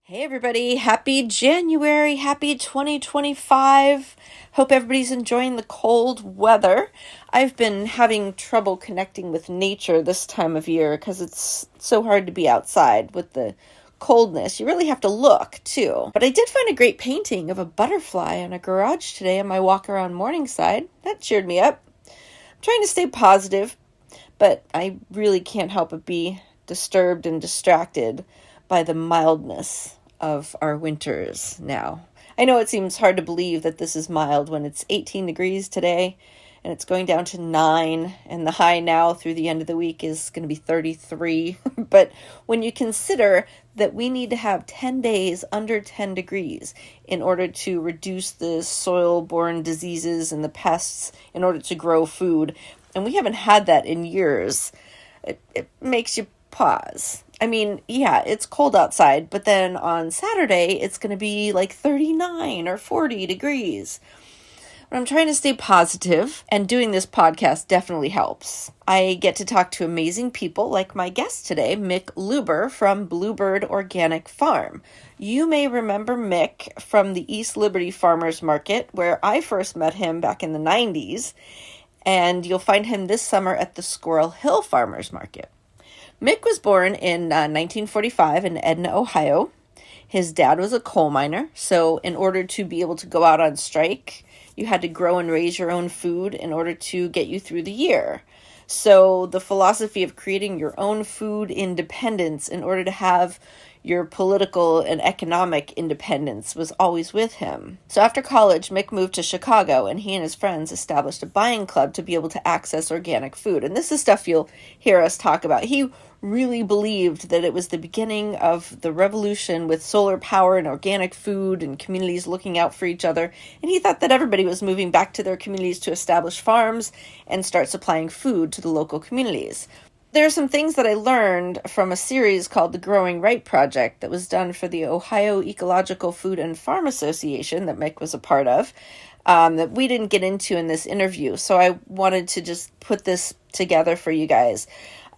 Hey everybody, happy January, happy 2025. Hope everybody's enjoying the cold weather. I've been having trouble connecting with nature this time of year because it's so hard to be outside with the coldness. You really have to look too. But I did find a great painting of a butterfly in a garage today on my walk around Morningside. That cheered me up. I'm trying to stay positive, but I really can't help but be disturbed and distracted by the mildness of our winters now. I know it seems hard to believe that this is mild when it's 18 degrees today and it's going down to 9, and the high now through the end of the week is going to be 33. But when you consider that we need to have 10 days under 10 degrees in order to reduce the soil-borne diseases and the pests in order to grow food, and we haven't had that in years, it makes you pause. I mean, yeah, it's cold outside, but then on Saturday, it's going to be like 39 or 40 degrees. But I'm trying to stay positive, and doing this podcast definitely helps. I get to talk to amazing people like my guest today, Mick Luber from Bluebird Organic Farm. You may remember Mick from the East Liberty Farmers Market, where I first met him back in the 90s, and you'll find him this summer at the Squirrel Hill Farmers Market. Mick was born in 1945 in Edna, Ohio. His dad was a coal miner, so in order to be able to go out on strike, you had to grow and raise your own food in order to get you through the year. So the philosophy of creating your own food independence in order to have your political and economic independence was always with him. So after college, Mick moved to Chicago, and he and his friends established a buying club to be able to access organic food. And this is stuff you'll hear us talk about. He really believed that it was the beginning of the revolution with solar power and organic food and communities looking out for each other. And he thought that everybody was moving back to their communities to establish farms and start supplying food to the local communities. There are some things that I learned from a series called the Growing Right Project that was done for the Ohio Ecological Food and Farm Association that Mick was a part of, that we didn't get into in this interview. So I wanted to just put this together for you guys.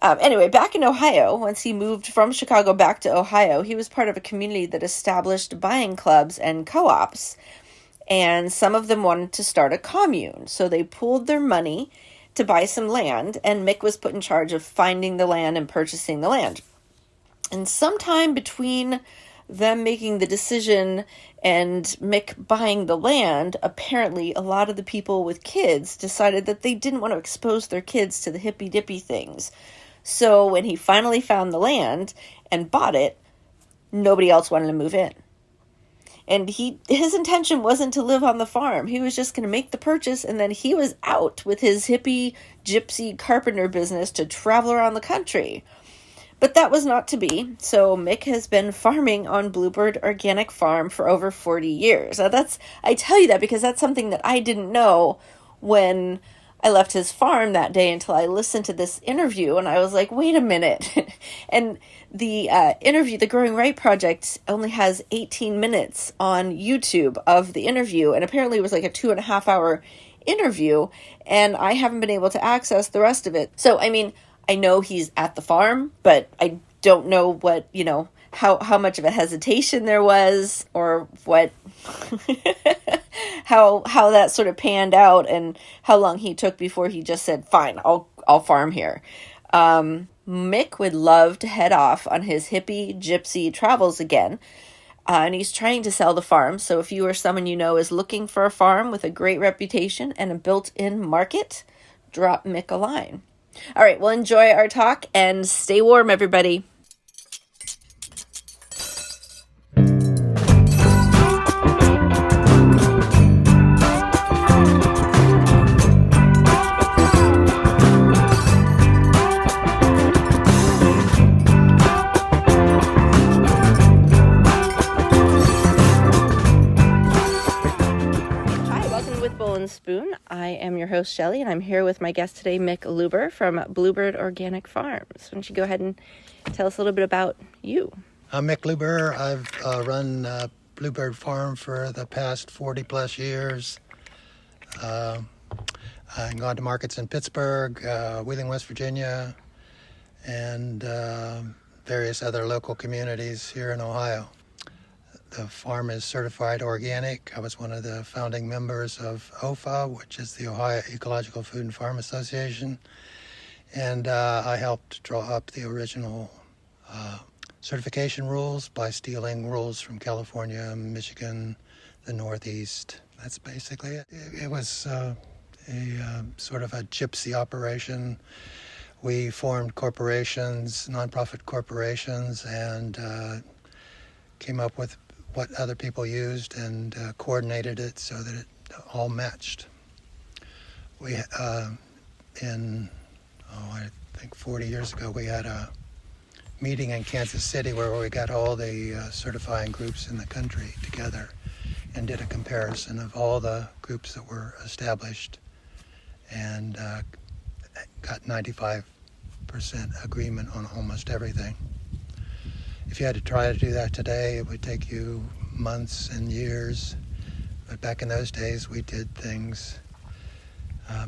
Anyway, back in Ohio, once he moved from Chicago back to Ohio, he was part of a community that established buying clubs and co-ops. And some of them wanted to start a commune. So they pooled their money to buy some land, and Mick was put in charge of finding the land and purchasing the land. And sometime between them making the decision and Mick buying the land, apparently a lot of the people with kids decided that they didn't want to expose their kids to the hippy-dippy things. So when he finally found the land and bought it, nobody else wanted to move in. And his intention wasn't to live on the farm. He was just going to make the purchase, and then he was out with his hippie, gypsy carpenter business to travel around the country. But that was not to be, so Mick has been farming on Bluebird Organic Farm for over 40 years. Now I tell you that because that's something that I didn't know when I left his farm that day until I listened to this interview, and I was like, wait a minute. And the interview, the Growing Right Project, only has 18 minutes on YouTube of the interview, and apparently it was like a 2.5-hour interview, and I haven't been able to access the rest of it. So, I mean, I know he's at the farm, but I don't know what, how much of a hesitation there was, or what how that sort of panned out, and how long he took before he just said, fine, I'll farm here. Mick would love to head off on his hippie gypsy travels again, and he's trying to sell the farm. So if you or someone you know is looking for a farm with a great reputation and a built-in market, drop Mick a line. All right, well, enjoy our talk and stay warm, everybody. Spoon. I am your host, Shelley, and I'm here with my guest today, Mick Luber from Bluebird Organic Farm. So why don't you go ahead and tell us a little bit about you? I'm Mick Luber. I've run Bluebird Farm for the past 40 plus years. I've gone to markets in Pittsburgh, Wheeling, West Virginia, and various other local communities here in Ohio. The farm is certified organic. I was one of the founding members of OFA, which is the Ohio Ecological Food and Farm Association. And I helped draw up the original certification rules by stealing rules from California, Michigan, the Northeast. That's basically it. It was a sort of a gypsy operation. We formed corporations, nonprofit corporations, and came up with what other people used and coordinated it so that it all matched. We, I think 40 years ago, we had a meeting in Kansas City where we got all the certifying groups in the country together and did a comparison of all the groups that were established and got 95% agreement on almost everything. If you had to try to do that today, it would take you months and years. But back in those days, we did things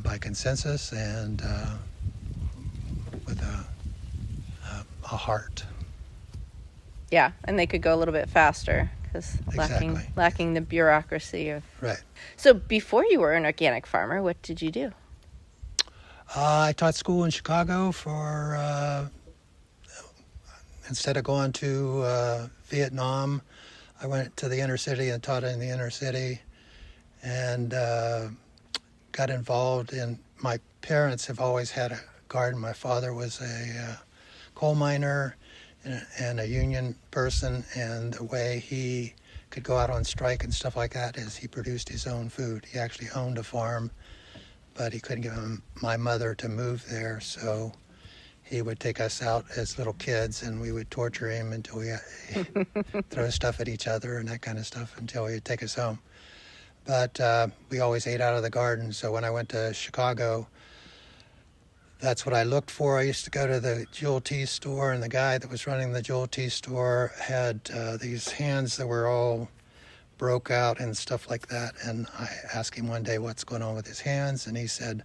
by consensus and with a heart. Yeah, and they could go a little bit faster because lacking the bureaucracy of. Right. So before you were an organic farmer, what did you do? I taught school in Chicago for. Instead of going to Vietnam, I went to the inner city and taught in the inner city, and got involved in. My parents have always had a garden. My father was a coal miner and a union person, and the way he could go out on strike and stuff like that is he produced his own food. He actually owned a farm, but he couldn't get my mother to move there, so he would take us out as little kids and we would torture him until we throw stuff at each other and that kind of stuff until he'd take us home. But we always ate out of the garden, so when I went to Chicago, that's what I looked for. I used to go to the Jewel Tea store, and the guy that was running the Jewel Tea store had these hands that were all broke out and stuff like that. And I asked him one day what's going on with his hands, and he said,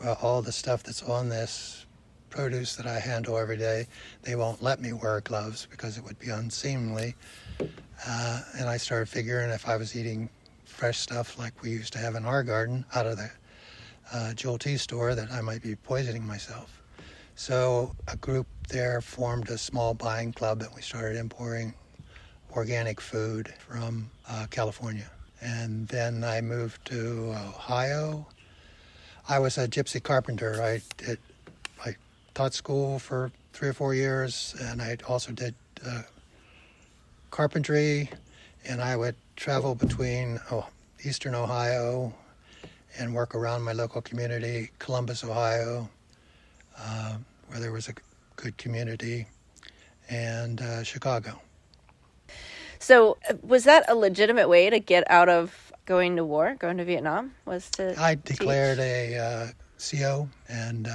well, all the stuff that's on this produce that I handle every day, they won't let me wear gloves because it would be unseemly. And I started figuring if I was eating fresh stuff like we used to have in our garden out of the Jewel Tea store, that I might be poisoning myself. So a group there formed a small buying club and we started importing organic food from California. And then I moved to Ohio. I was a gypsy carpenter. I taught school for 3 or 4 years, and I also did carpentry, and I would travel between eastern Ohio and work around my local community, Columbus, Ohio, where there was a good community, and Chicago. So was that a legitimate way to get out of going to war, going to Vietnam? I declared a CO, and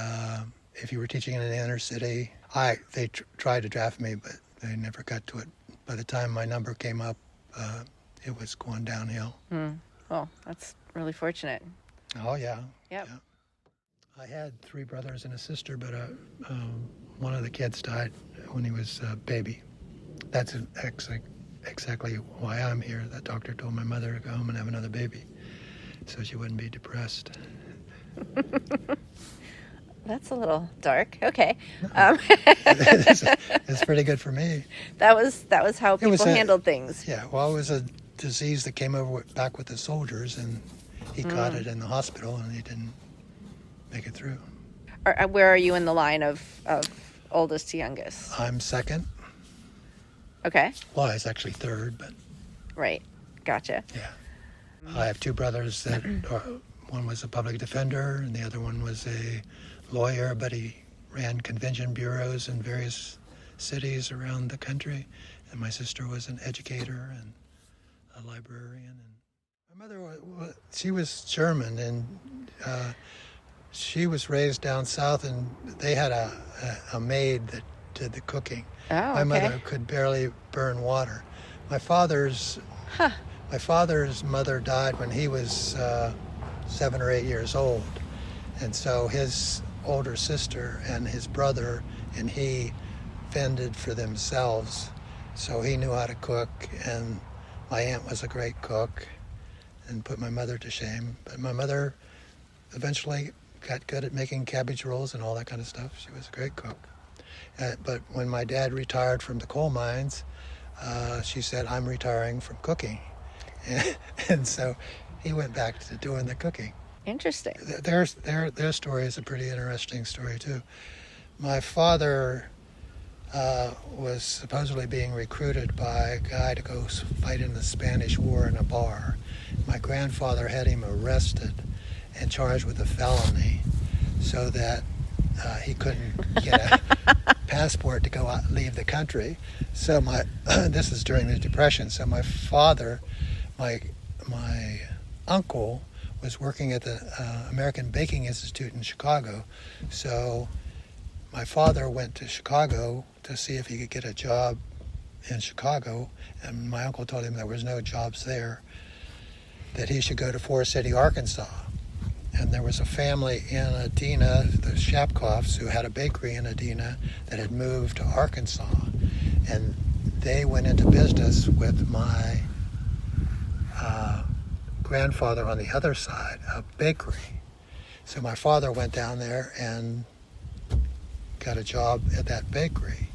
if you were teaching in an inner city, they tried to draft me, but they never got to it. By the time my number came up, it was going downhill. Well, that's really fortunate. Oh, yeah. Yep. Yeah. I had 3 brothers and a sister, but one of the kids died when he was a baby. That's exactly why I'm here. That doctor told my mother to go home and have another baby so she wouldn't be depressed. That's a little dark. Okay. It's pretty good for me. That was how people handled things. Yeah, well, it was a disease that came over back with the soldiers, and he caught it in the hospital, and he didn't make it through. Where are you in the line of oldest to youngest? I'm second. Okay. Well, I was actually third, but... Right. Gotcha. Yeah. I have 2 brothers that one was a public defender and the other one was a lawyer, but he ran convention bureaus in various cities around the country. And my sister was an educator and a librarian. And my mother, she was German, and she was raised down south, and they had a maid that did the cooking. Oh, okay. My mother could barely burn water. My father's mother died when he was 7 or 8 years old, and so his older sister and his brother and he fended for themselves. So he knew how to cook, and My aunt was a great cook and put my mother to shame. But my mother eventually got good at making cabbage rolls and all that kind of stuff. She was a great cook. But when my dad retired from the coal mines, she said, I'm retiring from cooking. And so he went back to doing the cooking. Interesting. Their story is a pretty interesting story, too. My father was supposedly being recruited by a guy to go fight in the Spanish War in a bar. My grandfather had him arrested and charged with a felony so that he couldn't get a passport to go out, leave the country. So this is during the Depression. So my father, my uncle, was working at the American Baking Institute in Chicago. So my father went to Chicago to see if he could get a job in Chicago, and my uncle told him there was no jobs there, that he should go to Forest City, Arkansas. And there was a family in Adena, the Shapkoffs, who had a bakery in Adena that had moved to Arkansas. And they went into business with my grandfather on the other side, a bakery. So my father went down there and got a job at that bakery.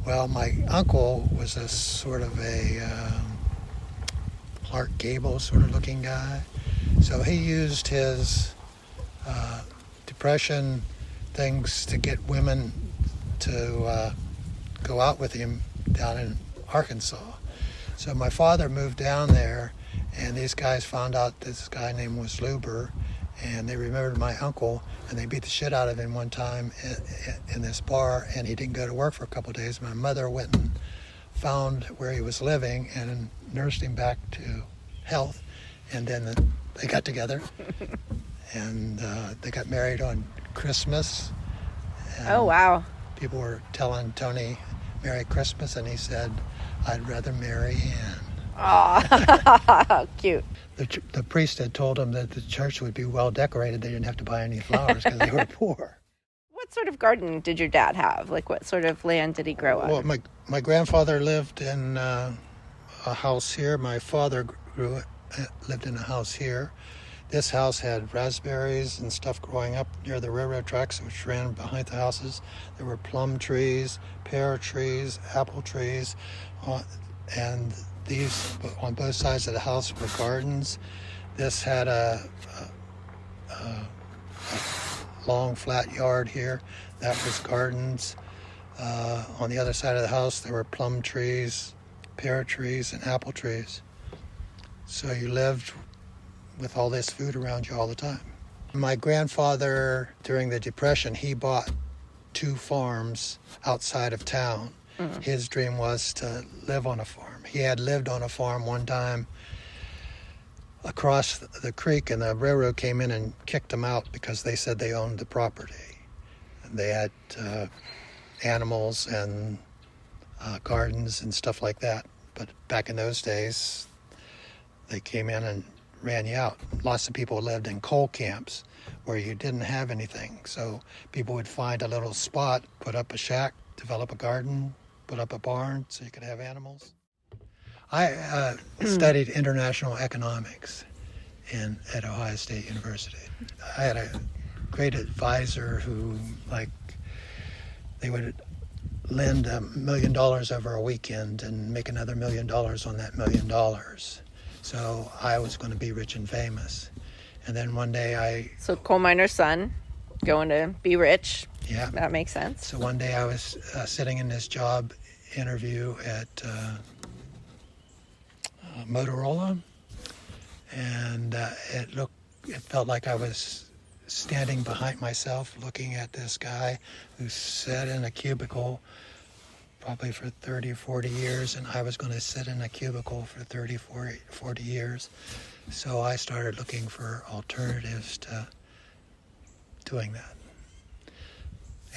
Well, my uncle was a sort of a Clark Gable sort of looking guy. So he used his Depression things to get women to go out with him down in Arkansas. So my father moved down there, and these guys found out this guy named was Luber, and they remembered my uncle, and they beat the shit out of him one time in this bar, and he didn't go to work for a couple of days. My mother went and found where he was living and nursed him back to health, and then they got together, and they got married on Christmas. Oh, wow. People were telling Tony, Merry Christmas, and he said, I'd rather marry Ann. Aw, cute. The priest had told him that the church would be well decorated. They didn't have to buy any flowers because they were poor. What sort of garden did your dad have? Like, what sort of land did he grow on? Well, my grandfather lived in a house here. My father lived in a house here. This house had raspberries and stuff growing up near the railroad tracks, which ran behind the houses. There were plum trees, pear trees, apple trees, and these on both sides of the house were gardens. This had a long flat yard here. That was gardens. On the other side of the house there were plum trees, pear trees, and apple trees. So you lived with all this food around you all the time. My grandfather, during the Depression, he bought 2 farms outside of town. Mm-hmm. His dream was to live on a farm. He had lived on a farm one time across the creek, and the railroad came in and kicked him out because they said they owned the property. And they had animals and gardens and stuff like that. But back in those days, they came in and ran you out. Lots of people lived in coal camps where you didn't have anything. So people would find a little spot, put up a shack, develop a garden, put up a barn so you could have animals. I studied international economics at Ohio State University. I had a great advisor who, they would lend $1 million over a weekend and make another $1 million on that $1 million. So I was going to be rich and famous. And then one day So coal miner's son, going to be rich. Yeah. That makes sense. So one day I was sitting in this job interview at Motorola, and it felt like I was standing behind myself looking at this guy who sat in a cubicle probably for 30 or 40 years, and I was going to sit in a cubicle for 30, 40 years. So I started looking for alternatives to doing that.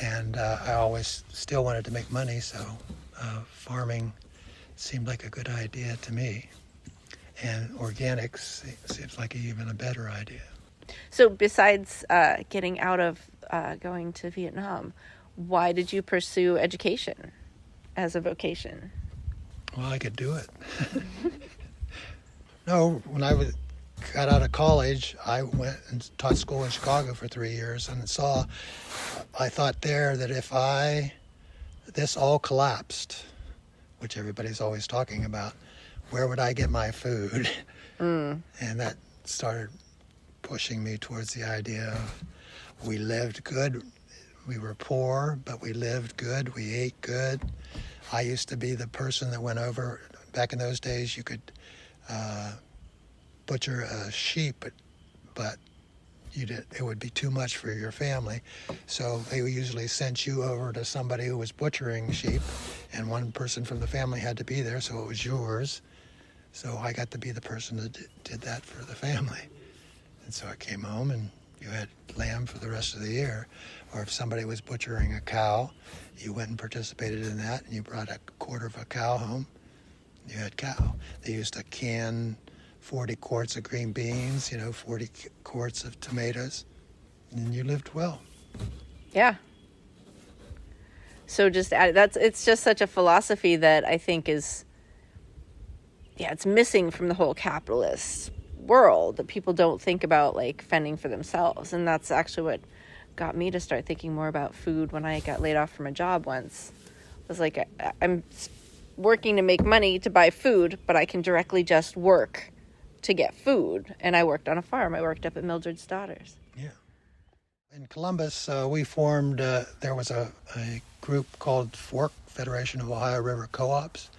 And I always still wanted to make money, so farming seemed like a good idea to me. And organics seems like even a better idea. So besides getting out of going to Vietnam, why did you pursue education as a vocation? Well, I could do it. No, when got out of college, I went and taught school in Chicago for 3 years, and I thought there that if this all collapsed, which everybody's always talking about, where would I get my food? And that started pushing me towards the idea of we lived good. We were poor, but we lived good. We ate good. I used to be the person that went over. Back in those days, you could butcher a sheep, but it would be too much for your family. So they usually sent you over to somebody who was butchering sheep, and one person from the family had to be there, so it was yours. So I got to be the person that did that for the family. And so I came home, and you had lamb for the rest of the year. Or if somebody was butchering a cow, you went and participated in that, and you brought a quarter of a cow home. You had cow. They used to can 40 quarts of green beans, 40 quarts of tomatoes, and you lived well. Yeah. So it's just such a philosophy that I think is, it's missing from the whole capitalist world, that people don't think about like fending for themselves. And that's actually what got me to start thinking more about food when I got laid off from a job once. I was like, I'm working to make money to buy food, but I can directly just work to get food. And I worked on a farm. I worked up at Mildred's Daughters. Yeah. In Columbus, we formed, there was a group called FORK, Federation of Ohio River Co-ops,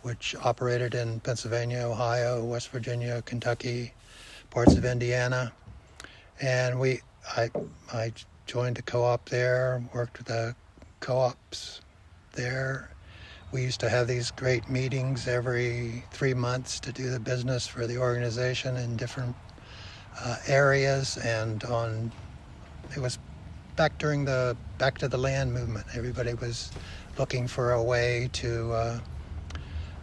which operated in Pennsylvania, Ohio, West Virginia, Kentucky, parts of Indiana. And I joined a co-op there, worked with the co-ops there. We used to have these great meetings every 3 months to do the business for the organization in different areas. And it was back during the Back to the Land movement. Everybody was looking for a way to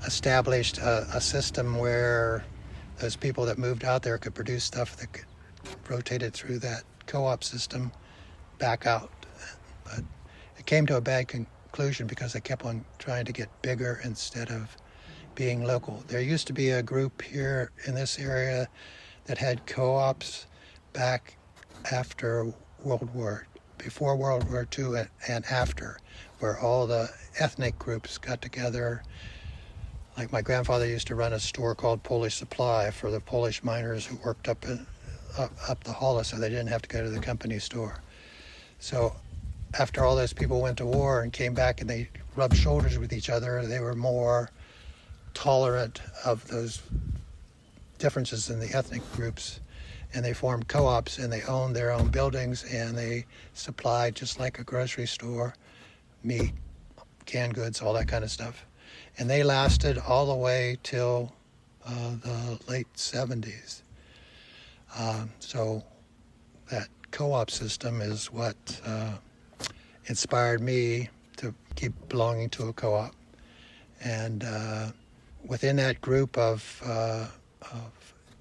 establish a system where those people that moved out there could produce stuff that could rotate it through that co-op system back out. But it came to a bad conclusion because they kept on trying to get bigger instead of being local. There used to be a group here in this area that had co-ops back before World War II and after, where all the ethnic groups got together. Like my grandfather used to run a store called Polish Supply for the Polish miners who worked up the hollow, so they didn't have to go to the company store. So after all those people went to war and came back and they rubbed shoulders with each other, they were more tolerant of those differences in the ethnic groups. And they formed co-ops, and they owned their own buildings, and they supplied, just like a grocery store, meat, canned goods, all that kind of stuff. And they lasted all the way till the late 70s. So that co-op system is what inspired me to keep belonging to a co-op. And within that group of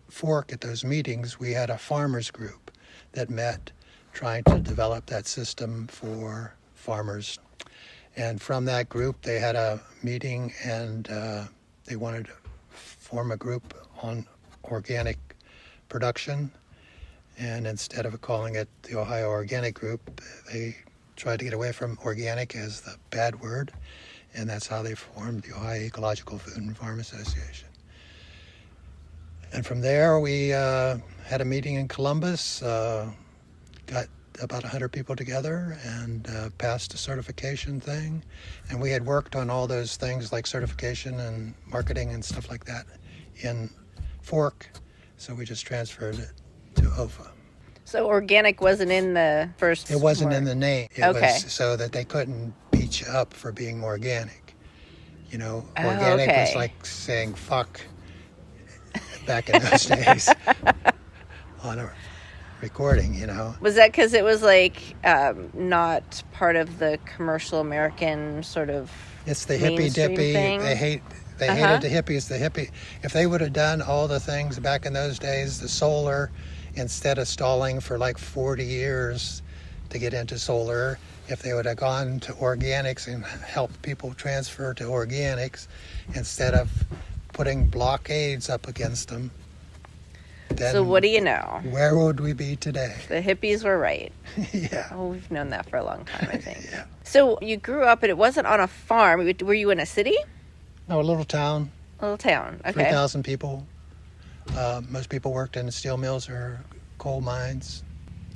Fork, at those meetings, we had a farmers group that met trying to develop that system for farmers. And from that group, they had a meeting, and they wanted to form a group on organic production. And instead of calling it the Ohio Organic Group, they tried to get away from organic as the bad word. And that's how they formed the Ohio Ecological Food and Farm Association. And from there, we had a meeting in Columbus, got about 100 people together, and passed a certification thing. And we had worked on all those things like certification and marketing and stuff like that in Fork, so we just transferred it to OFA. So organic wasn't in the first... It wasn't in the name. It okay. was so that they couldn't beat you up for being organic. Organic was like saying fuck back in those days on a recording, Was that because it was like not part of the commercial American sort of It's the hippy dippy thing? They hated the hippies. If they would have done all the things back in those days, the solar, instead of stalling for like 40 years to get into solar. If they would have gone to organics and helped people transfer to organics instead of putting blockades up against them, then So what do you know? where would we be today? The hippies were right. Yeah. Oh, we've known that for a long time, I think. Yeah. So you grew up, and it wasn't on a farm. Were you in a city? No, a little town, A little town. Okay. 3,000 people. Most people worked in steel mills or coal mines.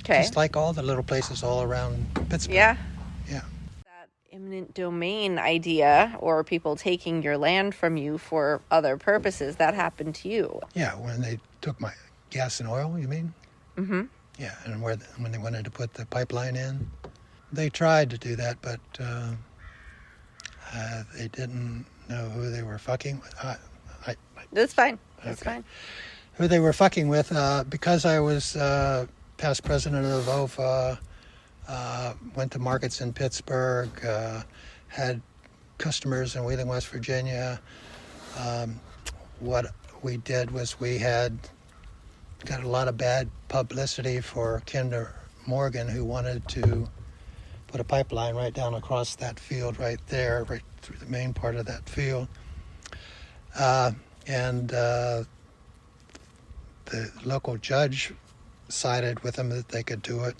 Okay. Just like all the little places all around Pittsburgh. Yeah. Yeah. That eminent domain idea, or people taking your land from you for other purposes, that happened to you. Yeah, when they took my gas and oil, you mean? Mm-hmm. Yeah, and when they wanted to put the pipeline in, they tried to do that, but they didn't know who they were fucking with. That's fine. That's Okay. fine. Who they were fucking with, because I was past president of OFA, went to markets in Pittsburgh, had customers in Wheeling, West Virginia. What we did was we had got a lot of bad publicity for Kinder Morgan, who wanted to put a pipeline right down across that field right there, right through the main part of that field. And the local judge sided with them that they could do it.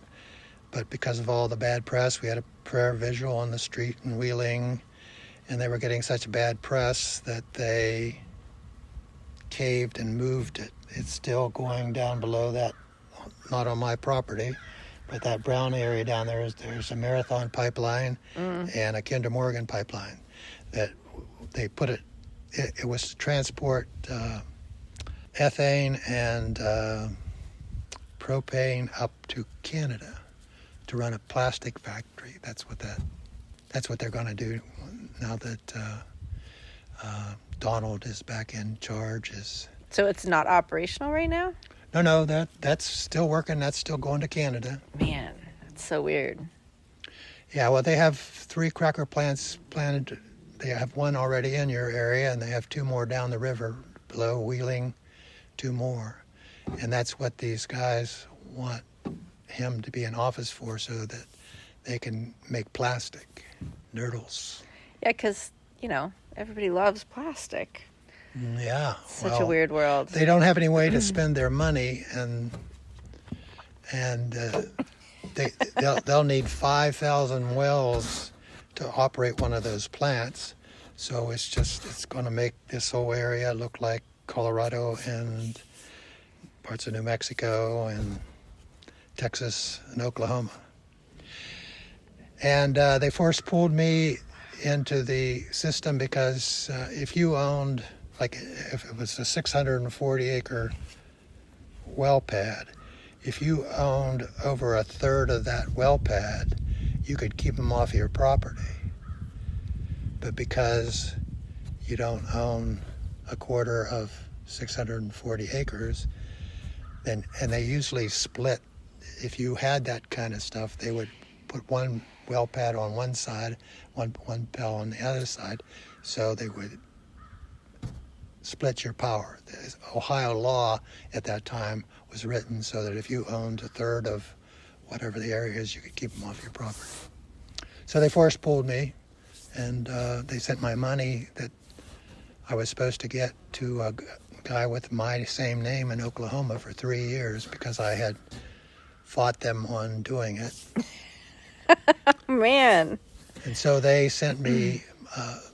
But because of all the bad press, we had a prayer visual on the street in Wheeling, and they were getting such bad press that they caved and moved it. It's still going down below that, not on my property, but that brown area down there there's a Marathon pipeline and a Kinder Morgan pipeline that they put it was to transport ethane and propane up to Canada to run a plastic factory. That's what they're going to do now that Donald is back in charge. So it's not operational right now? No, that's still working. That's still going to Canada. Man, that's so weird. Yeah, well, they have 3 cracker plants planted. They have 1 already in your area, and they have 2 more down the river below Wheeling, 2 more. And that's what these guys want him to be in office for, so that they can make plastic nurdles. Yeah, because, everybody loves plastic. Yeah. Such a weird world. They don't have any way to spend their money, and they'll need 5,000 wells to operate one of those plants. So it's going to make this whole area look like Colorado and parts of New Mexico and Texas and Oklahoma. And they force pulled me into the system because if you owned, like if it was a 640-acre well pad, if you owned over a third of that well pad, you could keep them off your property. But because you don't own a quarter of 640 acres, and they usually split. If you had that kind of stuff, they would put one well pad on one side, one pad on the other side, so they would split your power. The Ohio law at that time was written so that if you owned a third of whatever the area is, you could keep them off your property. So they force pulled me, and they sent my money that I was supposed to get to a guy with my same name in Oklahoma for 3 years because I had fought them on doing it. Man. And so they sent me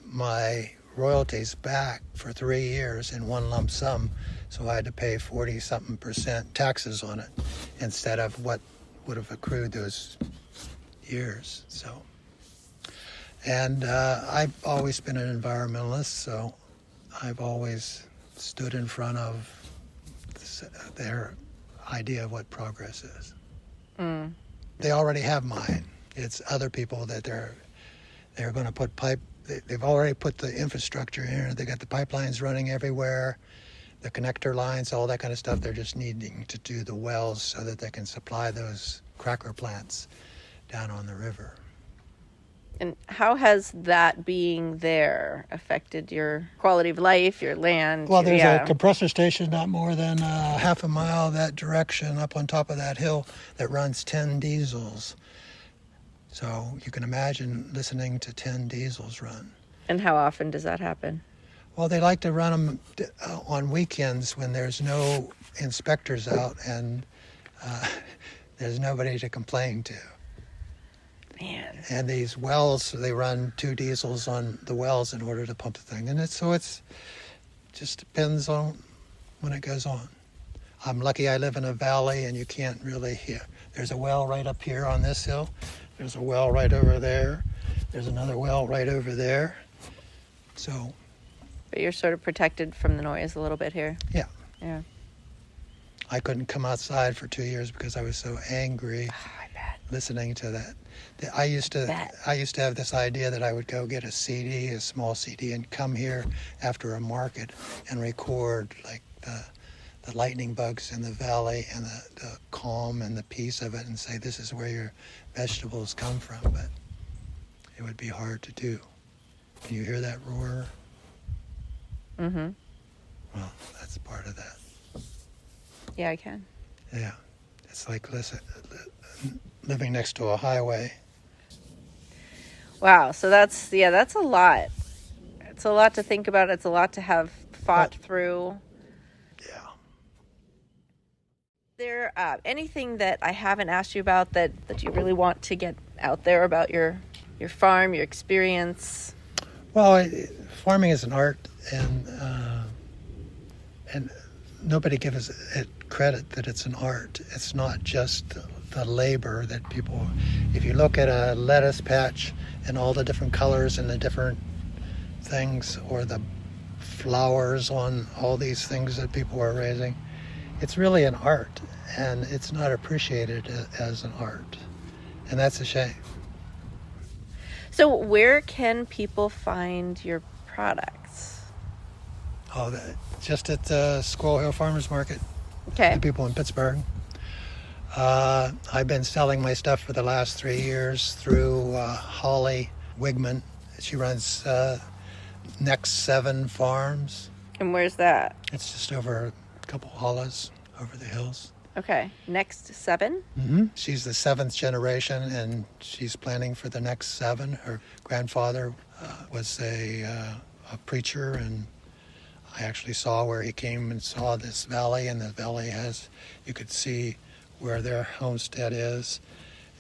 my royalties back for 3 years in one lump sum. So I had to pay 40-something% taxes on it instead of what would have accrued those years. So, and I've always been an environmentalist, so I've always stood in front of their idea of what progress is. Mm. They already have mine. It's other people that they're going to put they've already put the infrastructure in. They got the pipelines running everywhere, the connector lines, all that kind of stuff. They're just needing to do the wells so that they can supply those cracker plants down on the river. And how has that being there affected your quality of life, your land? Well, there's a compressor station not more than half a mile that direction up on top of that hill that runs 10 diesels. So you can imagine listening to 10 diesels run. And how often does that happen? Well, they like to run them on weekends when there's no inspectors out and there's nobody to complain to. Man. And these wells, they run 2 diesels on the wells in order to pump the thing. And it's just depends on when it goes on. I'm lucky I live in a valley and you can't really hear. There's a well right up here on this hill. There's a well right over there. There's another well right over there. So. But you're sort of protected from the noise a little bit here. Yeah. Yeah. I couldn't come outside for 2 years because I was so angry listening to that. I used to have this idea that I would go get a CD, a small CD, and come here after a market and record like the lightning bugs in the valley and the calm and the peace of it and say, this is where your vegetables come from. But it would be hard to do. Can you hear that roar? Mm-hmm. Well, that's part of that. Yeah, I can. Yeah. It's like living next to a highway. Wow. So that's a lot. It's a lot to think about. It's a lot to have fought through. Yeah. There anything that I haven't asked you about that you really want to get out there about your farm, your experience? Well, farming is an art, and nobody gives it credit that it's an art. It's not just the labor that people. If you look at a lettuce patch and all the different colors and the different things, or the flowers on all these things that people are raising, it's really an art, and it's not appreciated as an art, and that's a shame. So where can people find your products? Oh, just at the Squirrel Hill Farmers Market. Okay. The people in Pittsburgh. I've been selling my stuff for the last 3 years through Holly Wigman. She runs Next 7 Farms. And where's that? It's just over a couple hollers over the hills. Okay. Next 7? Mm-hmm. She's the 7th generation, and she's planning for the next 7. Her grandfather was a preacher, and I actually saw where he came and saw this valley, and the valley you could see where their homestead is,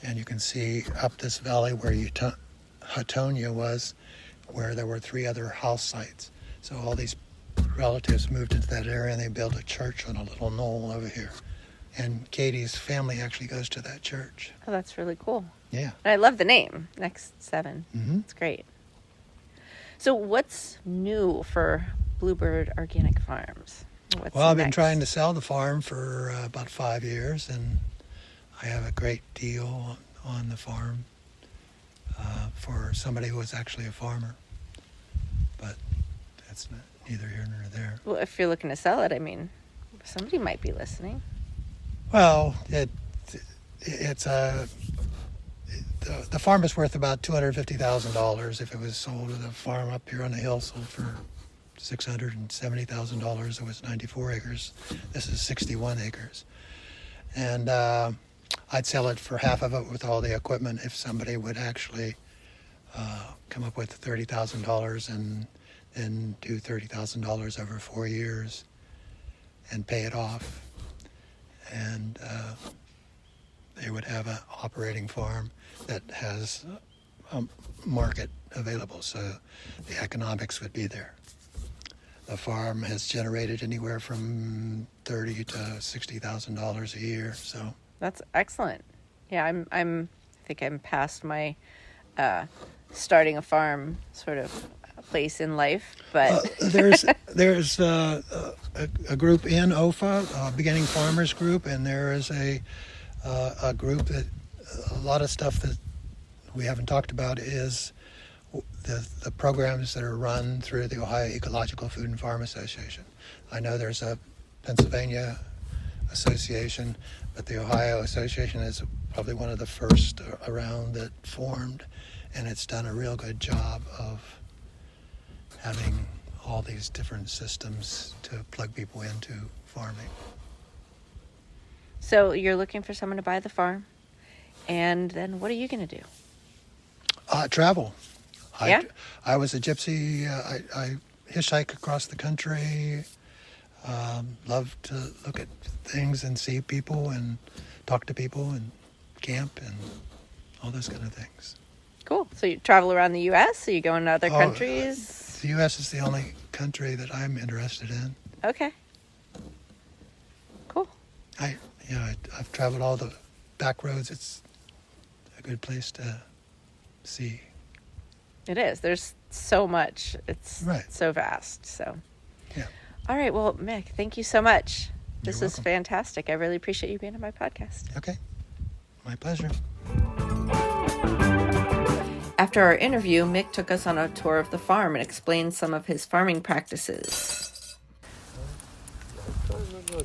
and you can see up this valley where Huttonia was, where there were 3 other house sites. So all these relatives moved into that area, and they built a church on a little knoll over here. And Katie's family actually goes to that church. Oh, that's really cool. Yeah. And I love the name, Next 7. Mm-hmm. It's great. So what's new for Bluebird Organic Farms? I've been trying to sell the farm for about 5 years, and I have a great deal on the farm for somebody who was actually a farmer. But that's neither here nor there. Well, if you're looking to sell it, I mean, somebody might be listening. Well, the farm is worth about $250,000. If it was sold, the farm up here on the hill sold for $670,000. It was 94 acres. This is 61 acres. And I'd sell it for half of it with all the equipment if somebody would actually come up with $30,000 and then do $30,000 over 4 years and pay it off. And they would have an operating farm that has a market available, so the economics would be there. The farm has generated anywhere from $30,000 to $60,000 a year. So that's excellent. Yeah, I think I'm past my starting a farm sort of place in life, but there's a group in OFA, Beginning Farmers Group, and there is a group that a lot of stuff that we haven't talked about is the programs that are run through the Ohio Ecological Food and Farm Association. I know there's a Pennsylvania association, but the Ohio Association is probably one of the first around that formed, and it's done a real good job of having all these different systems to plug people into farming. So you're looking for someone to buy the farm, and then what are you going to do? Travel. Yeah? I was a gypsy. I hitchhike across the country. Love to look at things and see people and talk to people and camp and all those kind of things. Cool. So you travel around the U.S.? So you go into other countries? The U.S. is the only country that I'm interested in. Okay. Cool. I've traveled all the back roads. It's a good place to see. It is. There's so much. It's right. So vast. So. Yeah. All right. Well, Mick, thank you so much. This You're is welcome. fantastic. I really appreciate you being on my podcast. Okay. My pleasure. After our interview, Mick took us on a tour of the farm and explained some of his farming practices.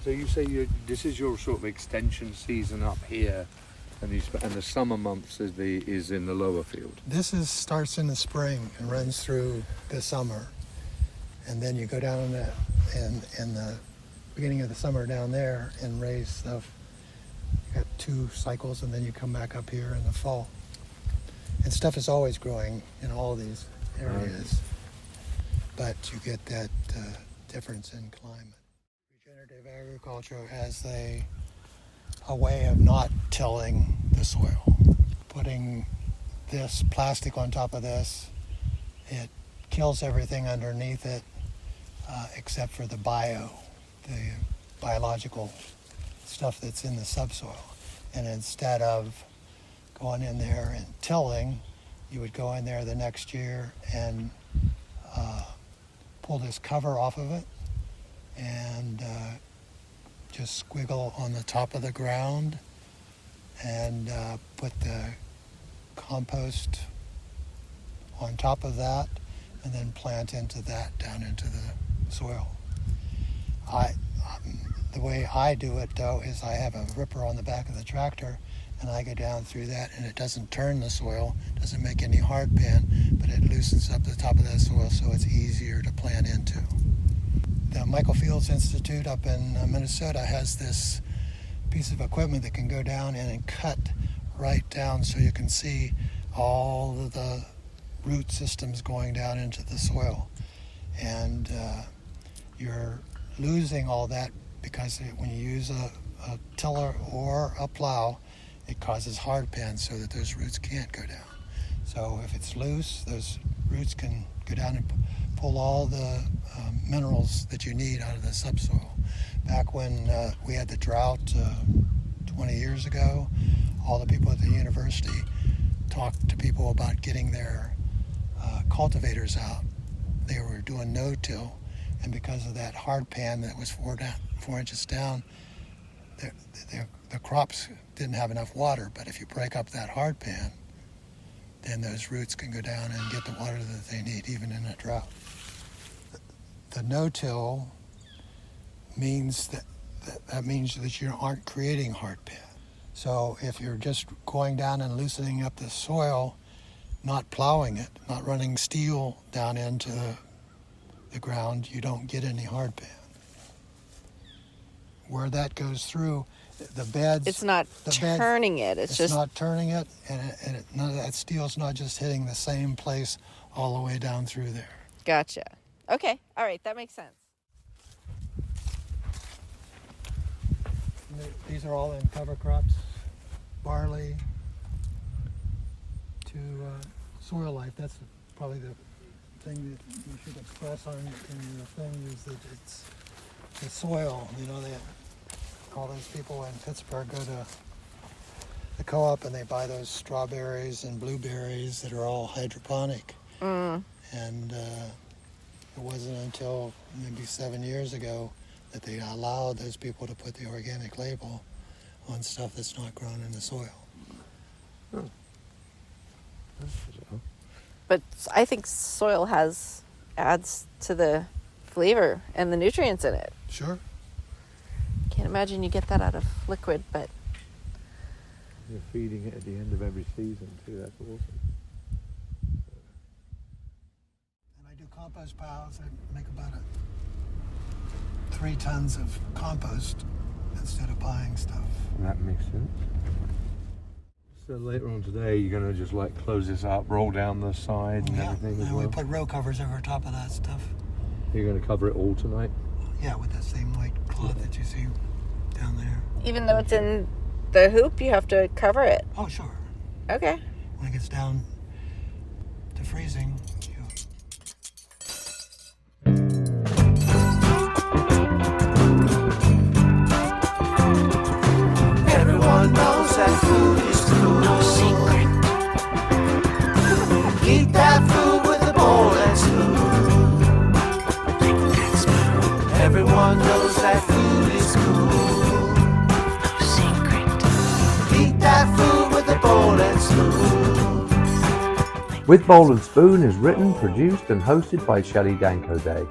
So you say this is your sort of extension season up here, and the summer months is in the lower field. This starts in the spring and runs through the summer, and then you go down in the beginning of the summer down there and raise stuff. You got 2 cycles, and then you come back up here in the fall. And stuff is always growing in all these areas, but you get that difference in climate. Regenerative agriculture has a way of not tilling the soil. Putting this plastic on top of this, it kills everything underneath it except for the biological stuff that's in the subsoil. And instead of going in there and tilling, you would go in there the next year and pull this cover off of it and just squiggle on the top of the ground and put the compost on top of that and then plant into that down into the soil. The way I do it though is I have a ripper on the back of the tractor and I go down through that, and it doesn't turn the soil, doesn't make any hard pan, but it loosens up the top of that soil so it's easier to plant into. The Michael Fields Institute up in Minnesota has this piece of equipment that can go down and cut right down so you can see all of the root systems going down into the soil. And you're losing all that because when you use a tiller or a plow, it causes hard pan so that those roots can't go down. So if it's loose, those roots can go down and pull all the minerals that you need out of the subsoil. Back when we had the drought 20 years ago, all the people at the university talked to people about getting their cultivators out. They were doing no-till, and because of that hard pan that was 4 inches down, the crops didn't have enough water. But if you break up that hard pan, then those roots can go down and get the water that they need, even in a drought. The no-till means that means that you aren't creating hard pan. So if you're just going down and loosening up the soil, not plowing it, not running steel down into the ground, you don't get any hard pan. Where that goes through, the beds... It's not turning it. It's not turning it, and none of that steel's not just hitting the same place all the way down through there. Gotcha. Okay. All right. That makes sense. These are all in cover crops. Barley to soil life. That's probably the thing that you should express on in your thing is that it's the soil. You know, all those people in Pittsburgh go to the co-op and they buy those strawberries and blueberries that are all hydroponic. And it wasn't until maybe 7 years ago that they allowed those people to put the organic label on stuff that's not grown in the soil. Oh. But I think soil adds to the flavor and the nutrients in it. Sure. Can't imagine you get that out of liquid, but... You're feeding it at the end of every season too, that's awesome. And I do compost piles. I make about 3 tons of compost instead of buying stuff. That makes sense. So later on today, you're going to just like close this up, roll down the side and everything as and well? we put row covers over top of that stuff. You're going to cover it all tonight? Yeah, with that same white cloth that you see down there. Even though it's in the hoop, you have to cover it. Oh, sure. Okay. When it gets down to freezing, everyone knows that food is cool. No secret. Eat that food with a bowl and spoon. Everyone knows that food is cool. No secret. Eat that food with a bowl and spoon. With Bowl and Spoon is written, produced and hosted by Shelley Danko Day.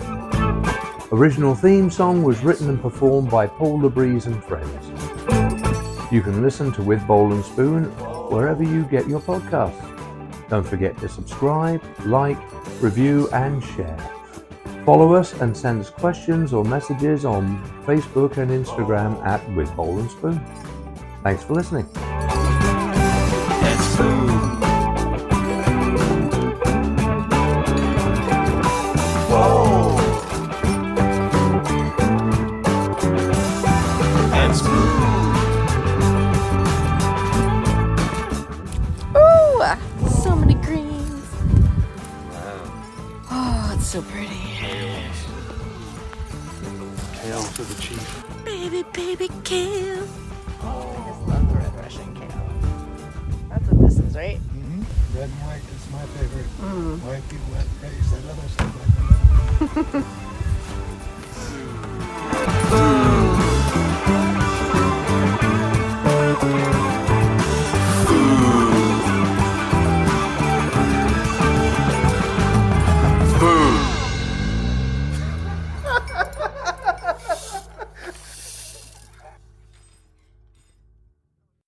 Original theme song was written and performed by Paul Labrise and Friends. You can listen to With Bowl and Spoon wherever you get your podcasts. Don't forget to subscribe, like, review and share. Follow us and send us questions or messages on Facebook and Instagram at With Bowl and Spoon. Thanks for listening. And spoon. Whoa. And spoon. Ooh, so many greens. Oh, it's so pretty. Hail to the chief. Baby, baby kale. I just love the red Russian kale. That's what this is, right? Mm-hmm. Red and white is my favorite. Mm. White, wet, raised, that other stuff like that.